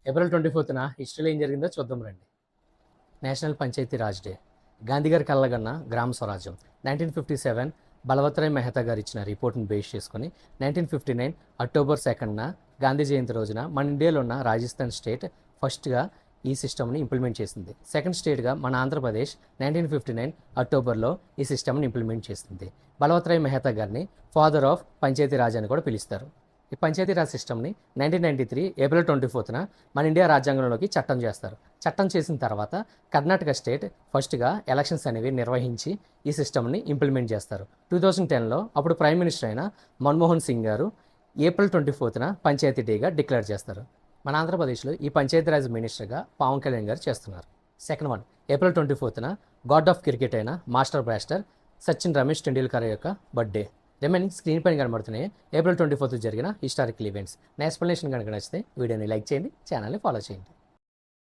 April 24న హిస్టరీలో ఏం జరిగిందో చూద్దాం రండి. National panchayat raj day. గాంధీ గారి కళ్ళగన్న గ్రామ స్వరాజ్యం. 1957 బలవత్రాయ్ మెహతా గారు ఇచ్చిన రిపోర్ట్ని బేస్ చేసుకొని 1959 అక్టోబర్ 2న గాంధీ జయంతి రోజున మన ఇండియాలో ఉన్న రాజస్థాన్ స్టేట్ ఫస్ట్గా ఈ సిస్టమ్ని ఇంప్లిమెంట్ చేసింది. సెకండ్ స్టేట్గా మన ఆంధ్రప్రదేశ్ 1959 అక్టోబర్లో ఈ సిస్టమ్ని ఇంప్లిమెంట్ చేసింది. బలవత్రాయ్ మెహతా గారిని ఫాదర్ ఆఫ్ పంచాయతీ రాజ్ అని కూడా పిలుస్తారు. ఈ పంచాయతీరాజ్ సిస్టమ్ని 1993 ఏప్రిల్ 24న మన ఇండియా రాజ్యాంగంలోకి చట్టం చేస్తారు. చట్టం చేసిన తర్వాత కర్ణాటక స్టేట్ ఫస్ట్గా ఎలక్షన్స్ అనేవి నిర్వహించి ఈ సిస్టమ్ని ఇంప్లిమెంట్ చేస్తారు. 2010లో అప్పుడు ప్రైమ్ మినిస్టర్ అయిన మన్మోహన్ సింగ్ గారు ఏప్రిల్ 24న పంచాయతీ డేగా డిక్లేర్ చేస్తారు. మన ఆంధ్రప్రదేశ్లో ఈ పంచాయతీరాజ్ మినిస్టర్గా పవన్ కళ్యాణ్ గారు చేస్తున్నారు. సెకండ్ వన్, ఏప్రిల్ 24న గాడ్ ఆఫ్ క్రికెట్ అయిన మాస్టర్ బ్లాస్టర్ సచిన్ రమేష్ టెండూల్కర్ యొక్క బర్త్డే. రిమైనింగ్ స్క్రీన్ పైన కనబడుతున్నాయి ఏప్రిల్ 24th జరిగిన హిస్టారికల్ ఈవెంట్స్. నా ఎక్స్ప్లెనేషన్ కనుక నచ్చితే వీడియోని లైక్ చేయండి, ఛానల్ని ఫాలో చేయండి.